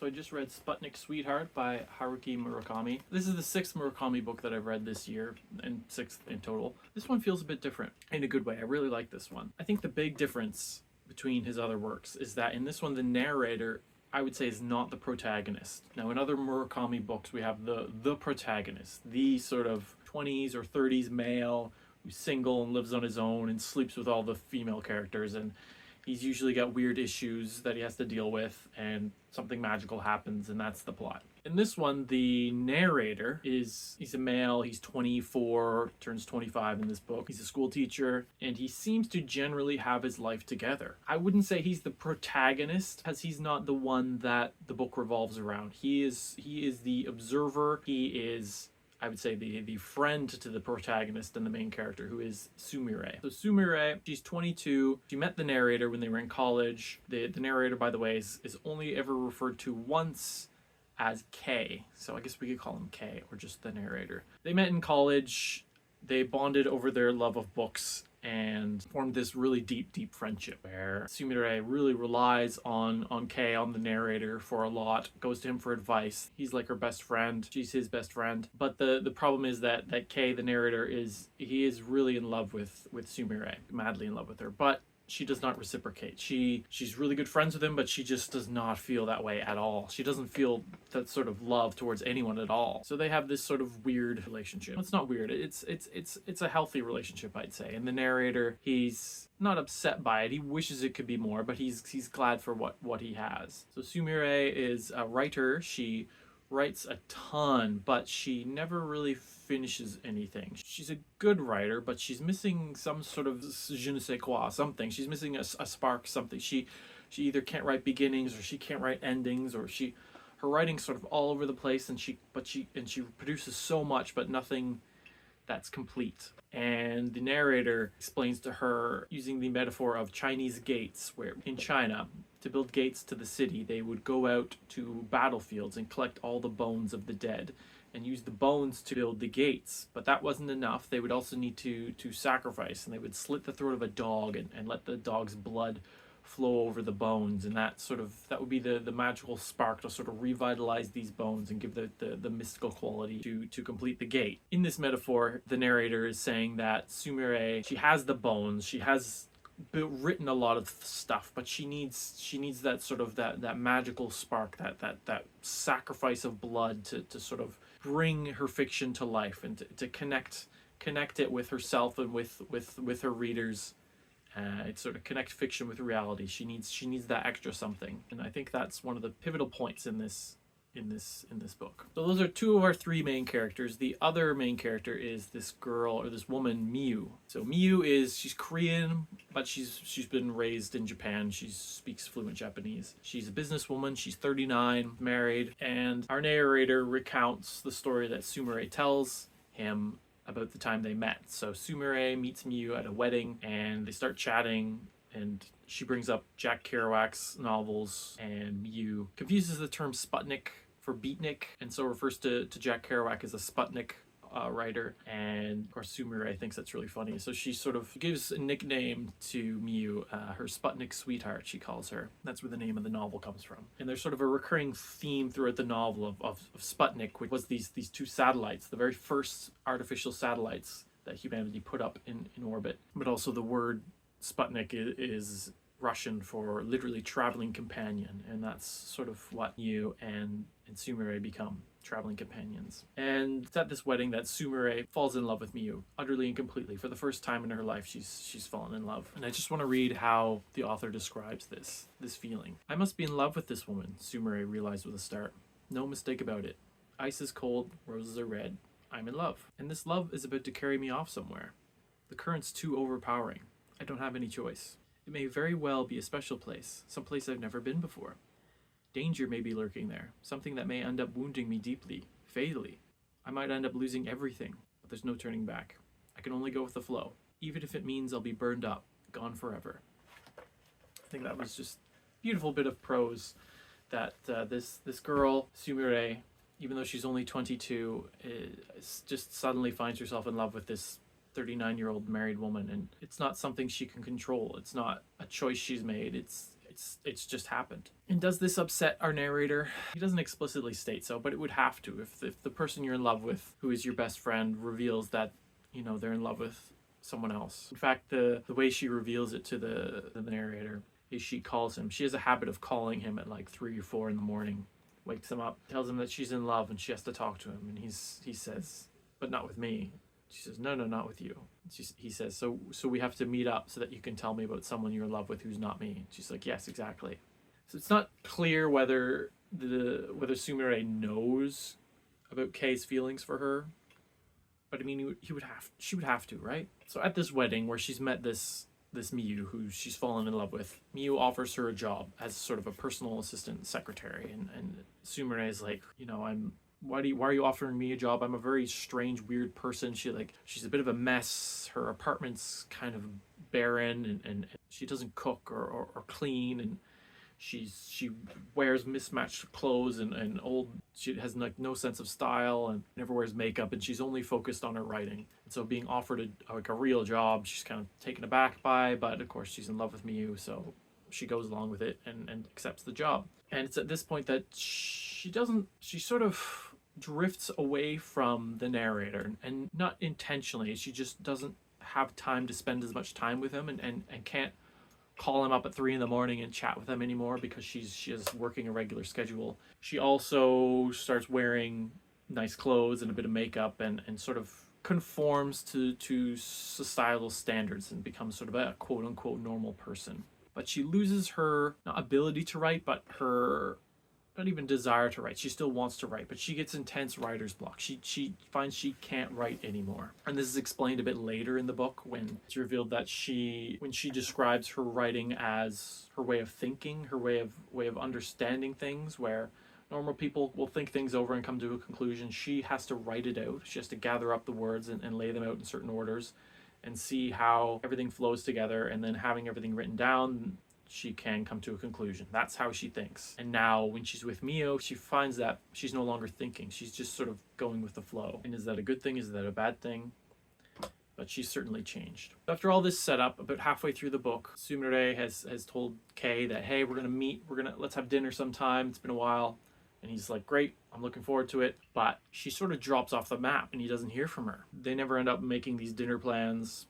So I just read Sputnik Sweetheart by Haruki Murakami. This is the 6th Murakami book that I've read this year, and 6th in total. This one feels a bit different in a good way. I really like this one. I think the big difference between his other works is that in this one, the narrator, I would say, is not the protagonist. Now, in other Murakami books, we have the protagonist, the sort of 20s or 30s male who's single and lives on his own and sleeps with all the female characters, and he's usually got weird issues that he has to deal with, and something magical happens, and that's the plot. In this one, the narrator he's a male, he's 24, turns 25 in this book. He's a school teacher, and he seems to generally have his life together. I wouldn't say he's the protagonist, because he's not the one that the book revolves around. He is the observer. He is, I would say, the friend to the protagonist and the main character, who is Sumire. So Sumire, she's 22. She met the narrator when they were in college. The narrator, by the way, is only ever referred to once as K. So I guess we could call him K, or just the narrator. They met in college. They bonded over their love of books and formed this really deep friendship where Sumire really relies on Kei, on the narrator, for a lot, goes to him for advice. He's like her best friend. She's his best friend. But the problem is that Kei, the narrator, he is really in love with Sumire, madly in love with her. But she does not reciprocate. She's really good friends with him, but she just does not feel that way at all. She doesn't feel that sort of love towards anyone at all. So they have this sort of weird relationship. It's not weird. It's a healthy relationship, I'd say. And the narrator, he's not upset by it. He wishes it could be more, but he's glad for what he has. So Sumire is a writer. She writes a ton, but she never really finishes anything. She's a good writer, but she's missing some sort of je ne sais quoi, something. She's missing a spark, something. She either can't write beginnings, or she can't write endings, or her writing's sort of all over the place, and she produces so much, but nothing that's complete. And the narrator explains to her using the metaphor of Chinese gates, where in China, to build gates to the city, they would go out to battlefields and collect all the bones of the dead and use the bones to build the gates. But that wasn't enough. They would also need to sacrifice, and they would slit the throat of a dog and let the dog's blood flow over the bones, and that would be the magical spark to sort of revitalize these bones and give the mystical quality to complete the gate. In this metaphor, the narrator is saying that Sumire, she has the bones, she has written a lot of stuff, but she needs that sort of that magical spark, that sacrifice of blood to sort of bring her fiction to life, and to connect it with herself and with her readers. It's sort of connect fiction with reality. She needs that extra something, and I think that's one of the pivotal points in this book. So those are two of our three main characters. The other main character is this girl, or this woman, Miyu. So Miyu she's Korean, but she's been raised in Japan. She speaks fluent Japanese. She's a businesswoman. She's 39, married, and our narrator recounts the story that Sumire tells him about the time they met. So Sumire meets Miyu at a wedding, and they start chatting, and she brings up Jack Kerouac's novels, and Miyu confuses the term Sputnik for beatnik, and so refers to Jack Kerouac as a Sputnik writer, and of course Sumire thinks that's really funny, so she sort of gives a nickname to Miyu, her Sputnik Sweetheart, she calls her. That's where the name of the novel comes from. And there's sort of a recurring theme throughout the novel of Sputnik, which was these two satellites, the very first artificial satellites that humanity put up in orbit. But also the word Sputnik is Russian for literally traveling companion, and that's sort of what Miyu and Sumire become, traveling companions. And it's at this wedding that Sumire falls in love with Miyu, utterly and completely. For the first time in her life, she's fallen in love. And I just want to read how the author describes this feeling. "I must be in love with this woman," Sumire realized with a start. "No mistake about it. Ice is cold, roses are red. I'm in love. And this love is about to carry me off somewhere. The current's too overpowering. I don't have any choice. It may very well be a special place, some place I've never been before. Danger may be lurking there, something that may end up wounding me deeply, fatally. I might end up losing everything, but there's no turning back. I can only go with the flow, even if it means I'll be burned up, gone forever." I think that was just a beautiful bit of prose that this girl, Sumire, even though she's only 22, just suddenly finds herself in love with this 39-year-old married woman, and it's not something she can control. It's not a choice she's made. It's just happened. And does this upset our narrator? He doesn't explicitly state so, but it would have to if the person you're in love with, who is your best friend, reveals that, you know, they're in love with someone else. In fact, the way she reveals it to the narrator is she calls him. She has a habit of calling him at like 3 or 4 in the morning, wakes him up, tells him that she's in love and she has to talk to him. And he says, but not with me. She says, no, not with you. He says, so we have to meet up so that you can tell me about someone you're in love with who's not me. She's like, yes, exactly. So it's not clear whether Sumire knows about Kei's feelings for her, but I mean, she would have to, right? So at this wedding where she's met this Miyu who she's fallen in love with, Miyu offers her a job as sort of a personal assistant secretary, and Sumire is like, you know, why are you offering me a job? I'm a very strange, weird person. She's a bit of a mess. Her apartment's kind of barren, and she doesn't cook or clean, and she wears mismatched clothes and old. She has like no sense of style and never wears makeup, and she's only focused on her writing. And so being offered a real job, she's kind of taken aback by, but of course she's in love with Miyu, so she goes along with it and accepts the job. And it's at this point that she sort of drifts away from the narrator, and not intentionally. She just doesn't have time to spend as much time with him and can't call him up at 3 in the morning and chat with him anymore because she is working a regular schedule. She also starts wearing nice clothes and a bit of makeup and sort of conforms to societal standards and becomes sort of a quote-unquote normal person. But she loses her, not ability to write, but her not even desire to write. She still wants to write, but she gets intense writer's block. She finds she can't write anymore. And this is explained a bit later in the book when it's revealed that when she describes her writing as her way of thinking, her way of understanding things, where normal people will think things over and come to a conclusion. She has to write it out. She has to gather up the words and lay them out in certain orders and see how everything flows together, and then having everything written down, she can come to a conclusion. That's how she thinks. And now when she's with Mio, she finds that she's no longer thinking. She's just sort of going with the flow. And is that a good thing? Is that a bad thing? But she's certainly changed. After all this setup, about halfway through the book, Sumire has told Kei that, hey, we're gonna meet, let's have dinner sometime. It's been a while. And he's like, great, I'm looking forward to it. But she sort of drops off the map and he doesn't hear from her. They never end up making these dinner plans.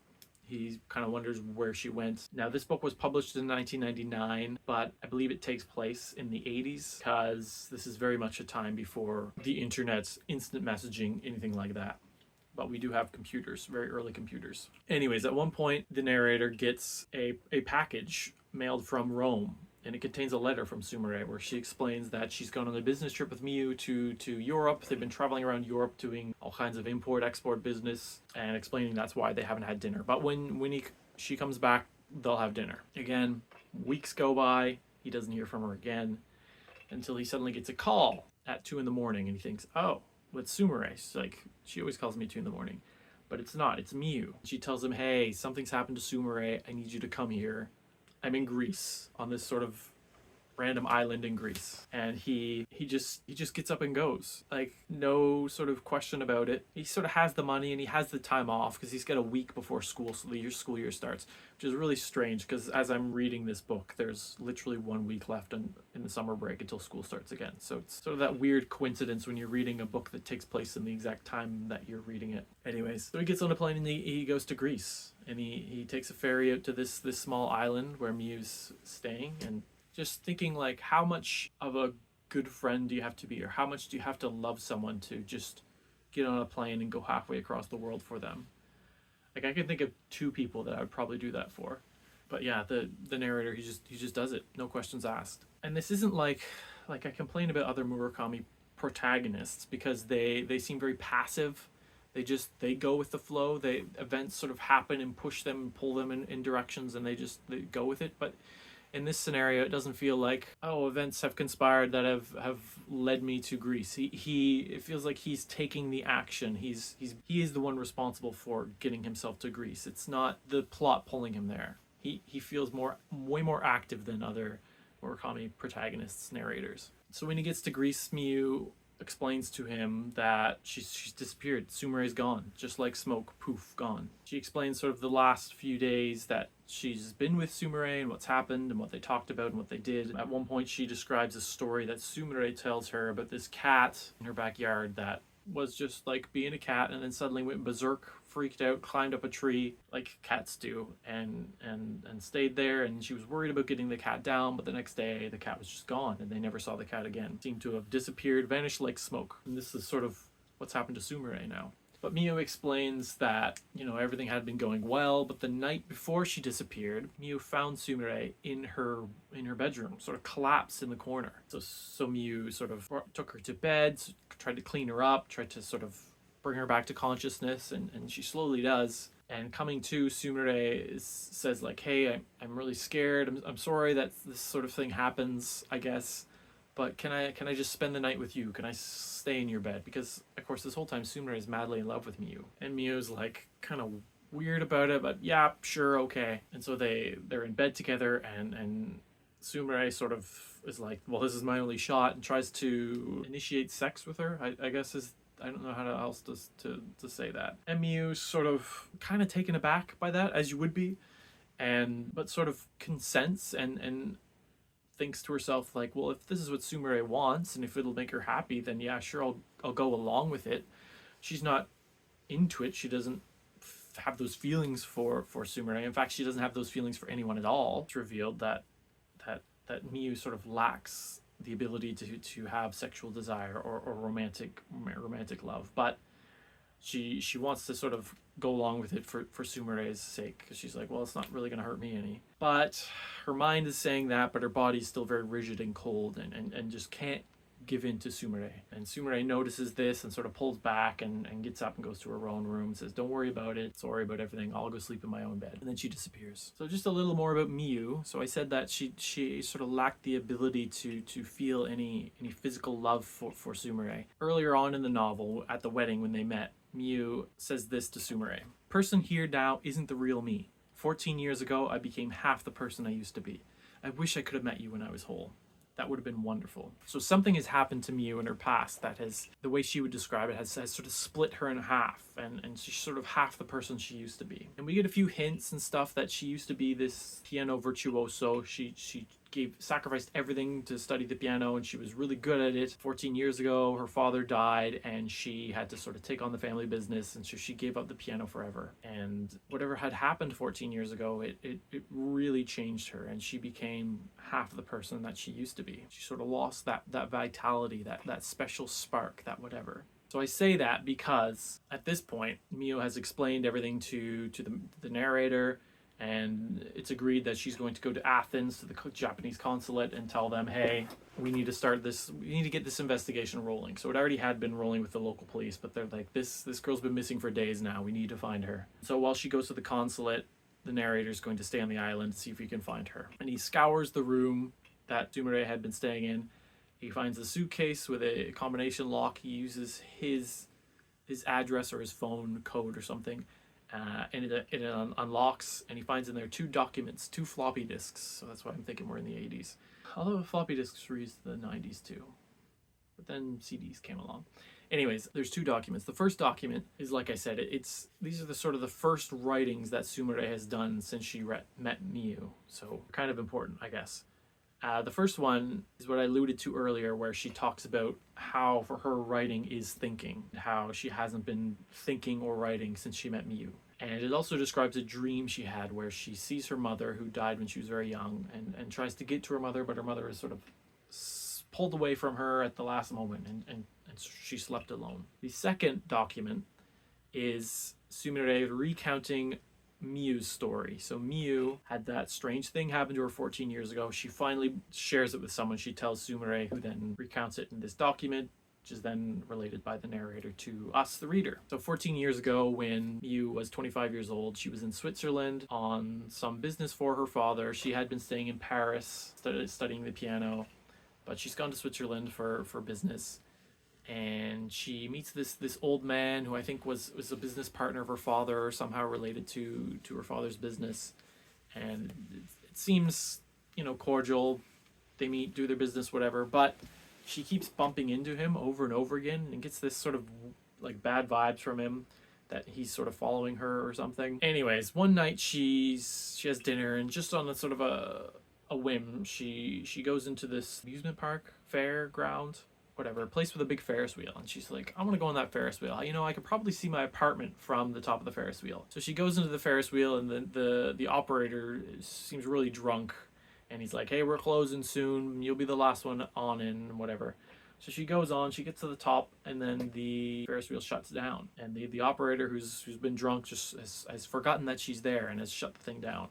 He kind of wonders where she went. Now, this book was published in 1999, but I believe it takes place in the 80s because this is very much a time before the internet, instant messaging, anything like that. But we do have computers, very early computers. Anyways, at one point, the narrator gets a package mailed from Rome, and it contains a letter from Sumire where she explains that she's gone on a business trip with Miyu to Europe. They've been traveling around Europe doing all kinds of import-export business and explaining that's why they haven't had dinner. But when she comes back, they'll have dinner. Again, weeks go by. He doesn't hear from her again until he suddenly gets a call at 2 in the morning, and he thinks, oh, well, it's Sumire. She's like, she always calls me 2 in the morning. But it's not. It's Miyu. She tells him, hey, something's happened to Sumire. I need you to come here. I'm in Greece, on this sort of random island in Greece, and he just gets up and goes, like no sort of question about it. He sort of has the money and he has the time off because he's got a week before school school year starts, which is really strange because as I'm reading this book, there's literally 1 week left in the summer break until school starts again. So it's sort of that weird coincidence when you're reading a book that takes place in the exact time that you're reading it. Anyways, so he gets on a plane and he goes to Greece, and he takes a ferry out to this small island where Miyu's staying, and just thinking like, how much of a good friend do you have to be, or how much do you have to love someone to just get on a plane and go halfway across the world for them? Like, I can think of 2 people that I would probably do that for. But yeah, the narrator, he just does it, no questions asked. And this isn't like I complain about other Murakami protagonists because they seem very passive. They go with the flow. Events sort of happen and push them and pull them in directions, and they go with it. But in this scenario, it doesn't feel like, oh, events have conspired that have led me to Greece. It feels like he's taking the action. He is the one responsible for getting himself to Greece. It's not the plot pulling him there. He feels way more active than other Murakami protagonists, narrators. So when he gets to Greece, Miyu explains to him that she's disappeared. Sumere's gone, just like smoke, poof, gone. She explains sort of the last few days that she's been with Sumere and what's happened and what they talked about and what they did. At one point, she describes a story that Sumere tells her about this cat in her backyard that was just like being a cat and then suddenly went berserk, freaked out, climbed up a tree like cats do, and stayed there. And she was worried about getting the cat down, but the next day the cat was just gone and they never saw the cat again. Seemed to have disappeared, vanished like smoke. And this is sort of what's happened to Sumere now. But Mio explains that, everything had been going well, but the night before she disappeared, Mio found Sumere in her bedroom, sort of collapsed in the corner. So Mio sort of took her to bed, tried to clean her up, tried to sort of bring her back to consciousness, and she slowly does. And coming to, Sumere says like, hey, I'm really scared. I'm sorry that this sort of thing happens, I guess. But can I just spend the night with you? Can I stay in your bed? Because, of course, this whole time Sumere is madly in love with Miu. And Miu's like kind of weird about it, but yeah, sure, okay. And so they're in bed together, and Sumere sort of is like, well, this is my only shot, and tries to initiate sex with her, I guess I don't know how else to say that. And Miu's sort of kind of taken aback by that, as you would be, but sort of consents and thinks to herself like, well, if this is what Sumere wants and if it'll make her happy, then yeah, sure, I'll go along with it. She's not into it. She doesn't have those feelings for Sumere. In fact, she doesn't have those feelings for anyone at all. It's revealed that Miu sort of lacks the ability to have sexual desire or romantic love, but she wants to sort of go along with it for Sumere's sake, because she's like, well, it's not really going to hurt me any. But her mind is saying that, but her body's still very rigid and cold and just can't give in to Sumere. And Sumere notices this and sort of pulls back and gets up and goes to her own room and says, don't worry about it, sorry about everything, I'll go sleep in my own bed. And then she disappears. So just a little more about Miu. So I said that she sort of lacked the ability to feel any physical love for Sumere. Earlier on in the novel, at the wedding when they met, Miu says this to Sumere: person here now isn't the real me. 14 years ago, I became half the person I used to be. I wish I could have met you when I was whole. That would have been wonderful. So something has happened to Miu in her past that has, the way she would describe it, has sort of split her in half, and she's sort of half the person she used to be. And we get a few hints and stuff that she used to be this piano virtuoso. She sacrificed everything to study the piano, and she was really good at it. 14 years ago, her father died, and she had to sort of take on the family business, and so she gave up the piano forever. And whatever had happened 14 years ago, it really changed her, and she became half the person that she used to be. She sort of lost that vitality, that special spark, that whatever. So I say that because at this point, Miu has explained everything to the narrator, and it's agreed that she's going to go to Athens to the Japanese consulate and tell them, hey, we need to get this investigation rolling. So it already had been rolling with the local police, but they're like, this girl's been missing for days now, we need to find her. So while she goes to the consulate, the narrator's going to stay on the island to see if he can find her. And he scours the room that Sumere had been staying in. He finds a suitcase with a combination lock. He uses his address or his phone code or something, and it unlocks, and he finds in there two documents, two floppy disks. So that's why I'm thinking we're in the 80s. Although floppy disks were used in the 90s too. But then CDs came along. Anyways, there's two documents. The first document is, like I said, these are the first writings that Sumere has done since she met Miu. So kind of important, I guess. The first one is what I alluded to earlier, where she talks about how for her writing is thinking, how she hasn't been thinking or writing since she met Miu. And it also describes a dream she had where she sees her mother, who died when she was very young, and tries to get to her mother, but her mother is sort of pulled away from her at the last moment, and she slept alone. The second document is Sumere recounting Miu's story. So Miu had that strange thing happen to her 14 years ago. She finally shares it with someone. She tells Sumere, who then recounts it in this document, which is then related by the narrator to us, the reader. So 14 years ago, when Miu was 25 years old, she was in Switzerland on some business for her father. She had been staying in Paris, studying the piano, but she's gone to Switzerland for business. And she meets this old man who I think was a business partner of her father, or somehow related to her father's business. And it seems, cordial. They meet, do their business, whatever. But she keeps bumping into him over and over again and gets this sort of like bad vibes from him that he's sort of following her or something. Anyways, one night she has dinner, and just on a sort of a whim, she goes into this amusement park, fairground, whatever, place with a big Ferris wheel, and she's like, I want to go on that Ferris wheel. You know, I could probably see my apartment from the top of the Ferris wheel. So she goes into the Ferris wheel, and the operator seems really drunk, and he's like, hey, we're closing soon, you'll be the last one on in, whatever. So she goes on, she gets to the top, and then the Ferris wheel shuts down, and the operator who's been drunk just has forgotten that she's there and has shut the thing down.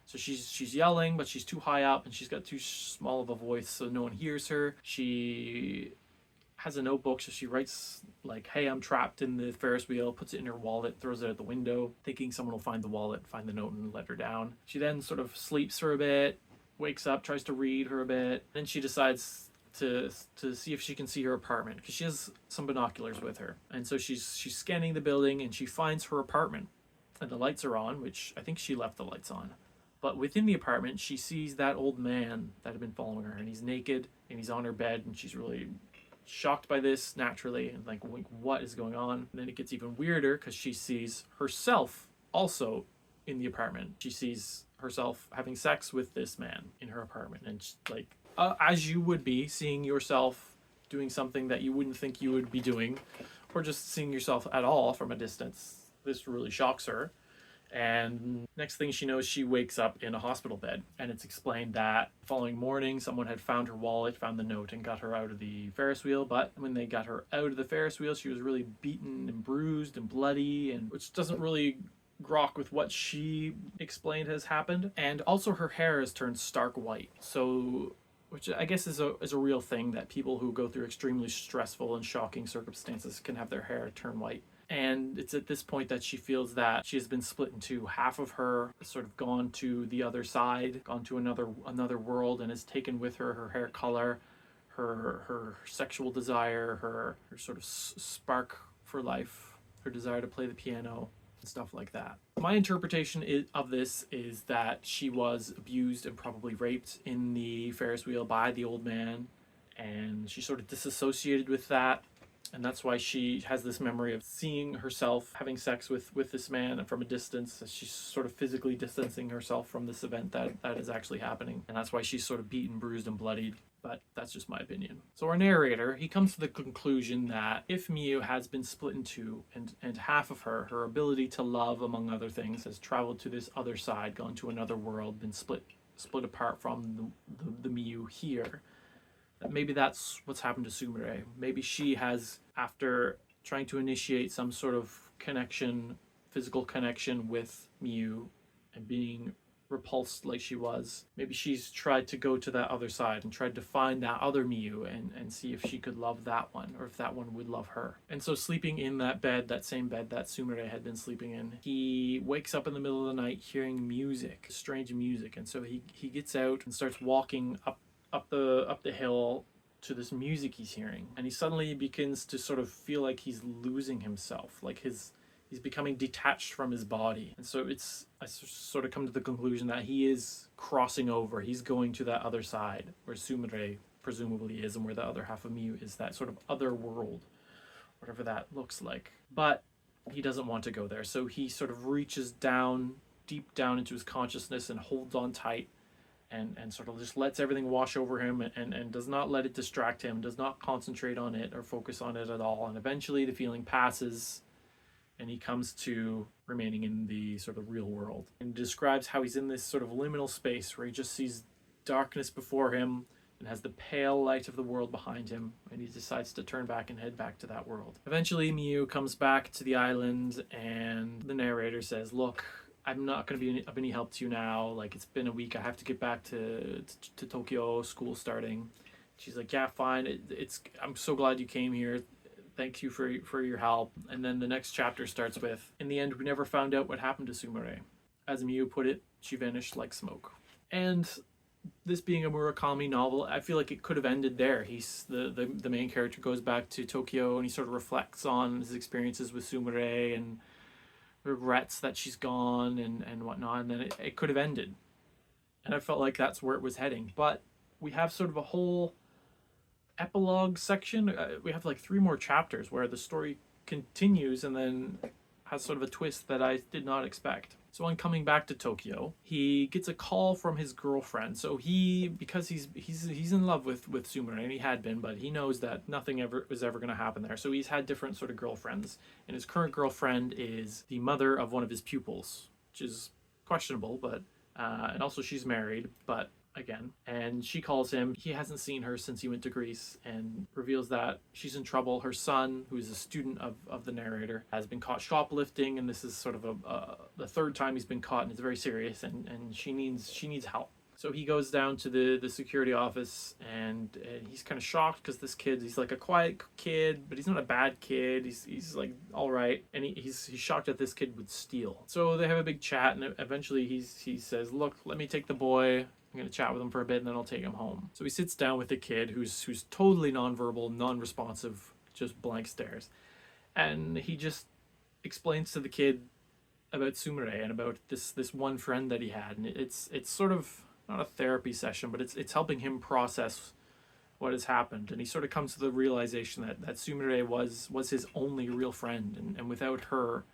So she's yelling, but she's too high up, and she's got too small of a voice, so no one hears her. She has a notebook, so she writes like, hey, I'm trapped in the Ferris wheel, puts it in her wallet, throws it out the window, thinking someone will find the wallet, find the note, and let her down. She then sort of sleeps for a bit, wakes up, tries to read for a bit, then she decides to see if she can see her apartment, because she has some binoculars with her. And so she's scanning the building, and she finds her apartment, and the lights are on, which I think she left the lights on. But within the apartment, she sees that old man that had been following her, and he's naked, and he's on her bed, and she's really shocked by this naturally, and like, what is going on? And then it gets even weirder, because she sees herself also in the apartment. She sees herself having sex with this man in her apartment, and like, as you would be, seeing yourself doing something that you wouldn't think you would be doing, or just seeing yourself at all from a distance. This really shocks her. And next thing she knows, she wakes up in a hospital bed, and it's explained that the following morning someone had found her wallet, found the note, and got her out of the Ferris wheel. But when they got her out of the Ferris wheel, she was really beaten and bruised and bloody, and which doesn't really grok with what she explained has happened. And also her hair has turned stark white, so which I guess is a real thing, that people who go through extremely stressful and shocking circumstances can have their hair turn white. And it's at this point that she feels that she has been split in two. Half of her has sort of gone to the other side, gone to another world, and has taken with her her hair color, her sexual desire, her sort of spark for life, her desire to play the piano, and stuff like that. My interpretation of this is that she was abused and probably raped in the Ferris wheel by the old man, and she sort of disassociated with that. And that's why she has this memory of seeing herself having sex with this man from a distance. She's sort of physically distancing herself from this event that is actually happening. And that's why she's sort of beaten, bruised, and bloodied. But that's just my opinion. So our narrator, he comes to the conclusion that if Miyu has been split in two, and half of her ability to love, among other things, has traveled to this other side, gone to another world, been split apart from the Miyu here, maybe that's what's happened to Sumire. Maybe she has, after trying to initiate some sort of connection, physical connection with Miyu, and being repulsed like she was, maybe she's tried to go to that other side and tried to find that other Miyu and see if she could love that one, or if that one would love her. And so sleeping in that bed, that same bed that Sumire had been sleeping in, he wakes up in the middle of the night hearing music, strange music. And so he gets out and starts walking up the hill to this music he's hearing, and he suddenly begins to sort of feel like he's losing himself, like he's becoming detached from his body. And so I sort of come to the conclusion that he is crossing over, he's going to that other side where Sumire presumably is, and where the other half of Miyu is, that sort of other world, whatever that looks like. But he doesn't want to go there, so he sort of reaches down, deep down into his consciousness, and holds on tight, and sort of just lets everything wash over him, and does not let it distract him, does not concentrate on it or focus on it at all. And eventually the feeling passes, and he comes to remaining in the sort of real world. And describes how he's in this sort of liminal space where he just sees darkness before him and has the pale light of the world behind him, and he decides to turn back and head back to that world. Eventually Miyu comes back to the island, and the narrator says, look, I'm not going to be of any help to you now. Like, it's been a week. I have to get back to Tokyo, school starting. She's like, yeah, fine. I'm so glad you came here. Thank you for your help. And then the next chapter starts with, in the end, we never found out what happened to Sumire. As Miyu put it, she vanished like smoke. And this being a Murakami novel, I feel like it could have ended there. He's the main character goes back to Tokyo, and he sort of reflects on his experiences with Sumire and regrets that she's gone and whatnot, and then it could have ended. And I felt like that's where it was heading. But we have sort of a whole epilogue section. We have like 3 more chapters where the story continues and then has sort of a twist that I did not expect. So on coming back to Tokyo, he gets a call from his girlfriend. So because he's in love with Sumire, and he had been, but he knows that nothing ever was ever going to happen there. So he's had different sort of girlfriends, and his current girlfriend is the mother of one of his pupils, which is questionable, but and also she's married, but again. And she calls him. He hasn't seen her since he went to Greece, and reveals that she's in trouble. Her son, who is a student of the narrator, has been caught shoplifting, and this is sort of the 3rd time he's been caught, and it's very serious, and she needs help. So he goes down to the security office, and he's kind of shocked because this kid, he's like a quiet kid, but he's not a bad kid. He's like all right, and he's shocked that this kid would steal. So they have a big chat, and eventually he says, "Look, let me take the boy. I'm going to chat with him for a bit, and then I'll take him home." So he sits down with the kid who's totally nonverbal, non-responsive, just blank stares. And he just explains to the kid about Sumire and about this one friend that he had. And it's sort of not a therapy session, but it's helping him process what has happened. And he sort of comes to the realization that Sumire was his only real friend. And without her,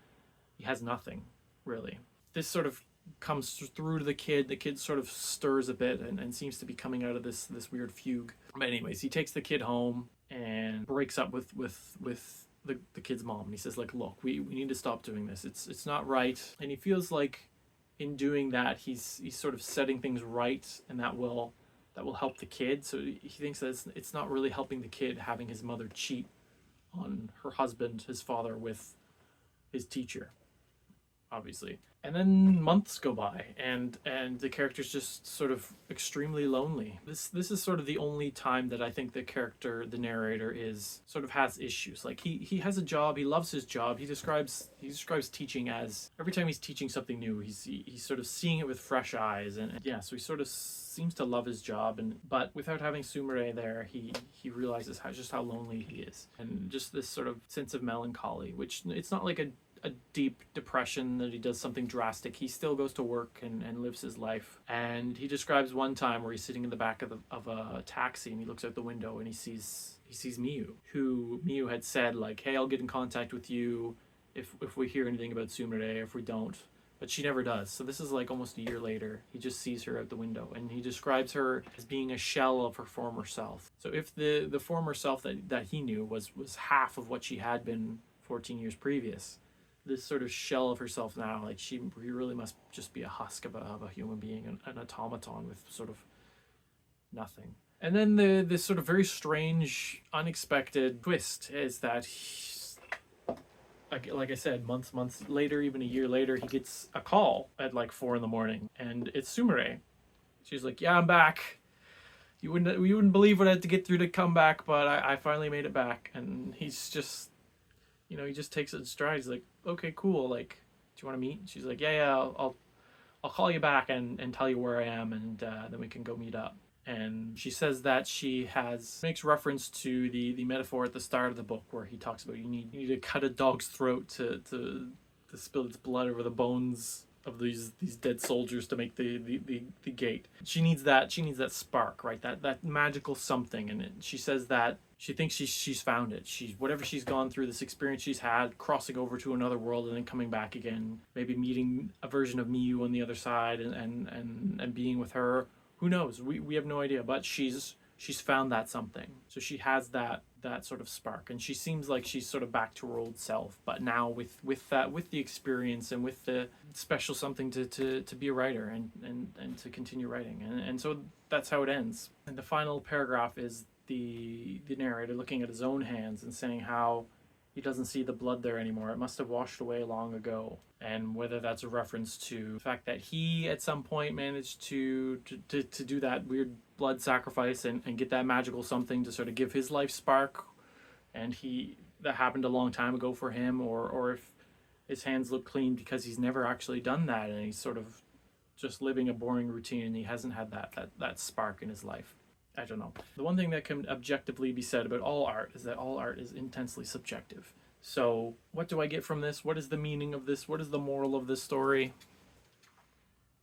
he has nothing, really. This sort of comes through to the kid. The kid sort of stirs a bit and seems to be coming out of this weird fugue. But anyways, he takes the kid home and breaks up with the kid's mom. And he says, like, look, we need to stop doing this. It's not right. And he feels like in doing that, he's sort of setting things right, and that will help the kid. So he thinks that it's not really helping the kid having his mother cheat on her husband, his father, with his teacher, obviously. And then months go by, and the character's just sort of extremely lonely. This is sort of the only time that I think the character, the narrator, is sort of has issues. Like he has a job, he loves his job. He describes teaching as every time he's teaching something new, he's sort of seeing it with fresh eyes, and yeah, so he sort of seems to love his job, but without having Sumire there, he realizes how lonely he is, and just this sort of sense of melancholy, which it's not like a deep depression that he does something drastic. He still goes to work and lives his life. And he describes one time where he's sitting in the back of a taxi, and he looks out the window and he sees Miyu, who Miyu had said, like, hey, I'll get in contact with you if we hear anything about Sumire, if we don't. But she never does. So this is like almost a year later. He just sees her out the window, and he describes her as being a shell of her former self. So if the former self that he knew was half of what she had been 14 years previous, this sort of shell of herself now, like she really must just be a husk of a human being, an automaton with sort of nothing. And then this sort of very strange, unexpected twist is that like I said, months later, even a year later, he gets a call at like 4 a.m, and it's Sumire. She's like, yeah, I'm back. You wouldn't believe what I had to get through to come back, but I finally made it back. And he's just, he just takes it in stride. He's like, okay, cool. Like, do you want to meet? She's like, yeah, I'll call you back and tell you where I am, and then we can go meet up. And she says that she makes reference to the metaphor at the start of the book where he talks about you need to cut a dog's throat to spill its blood over the bones of these dead soldiers to make the gate. She needs that spark, right? That magical something. And she says that she thinks she's found it. Whatever she's gone through, this experience she's had, crossing over to another world and then coming back again, maybe meeting a version of Miyu on the other side and being with her. Who knows? We have no idea, but she's found that something. So she has that sort of spark, and she seems like she's sort of back to her old self, but now with the experience and with the special something to be a writer and to continue writing. And so that's how it ends. And the final paragraph is the narrator looking at his own hands and saying how he doesn't see the blood there anymore. It must have washed away long ago. And whether that's a reference to the fact that he at some point managed to do that weird blood sacrifice and get that magical something to sort of give his life spark, and that happened a long time ago for him, or if his hands look clean because he's never actually done that and he's sort of just living a boring routine and he hasn't had that spark in his life. I don't know. The one thing that can objectively be said about all art is that all art is intensely subjective. So what do I get from this? What is the meaning of this? What is the moral of this story?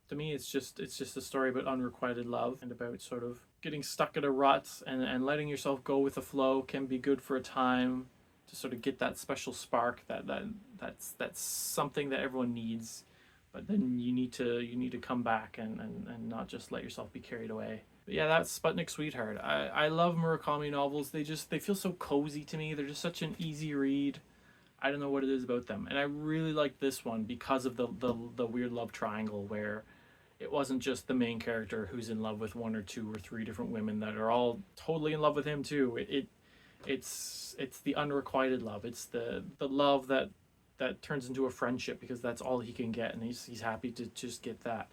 To me, it's just a story about unrequited love and about sort of getting stuck in a rut, and letting yourself go with the flow can be good for a time to sort of get that special spark that's something that everyone needs, but then you need to come back and not just let yourself be carried away. But yeah, that's Sputnik Sweetheart. I love Murakami novels. They feel so cozy to me. They're just such an easy read. I don't know what it is about them, and I really like this one because of the weird love triangle where it wasn't just the main character who's in love with one or two or three different women that are all totally in love with him too. It's the unrequited love. It's the love that turns into a friendship because that's all he can get, and he's happy to just get that.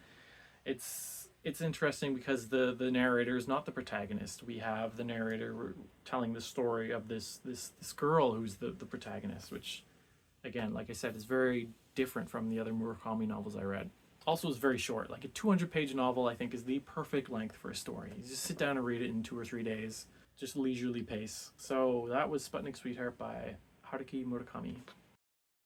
It's interesting because the narrator is not the protagonist. We have the narrator telling the story of this girl who's the protagonist, which, again, like I said, is very different from the other Murakami novels I read. Also, is very short. Like a 200-page novel, I think, is the perfect length for a story. You just sit down and read it in 2 or 3 days, just leisurely pace. So that was Sputnik Sweetheart by Haruki Murakami.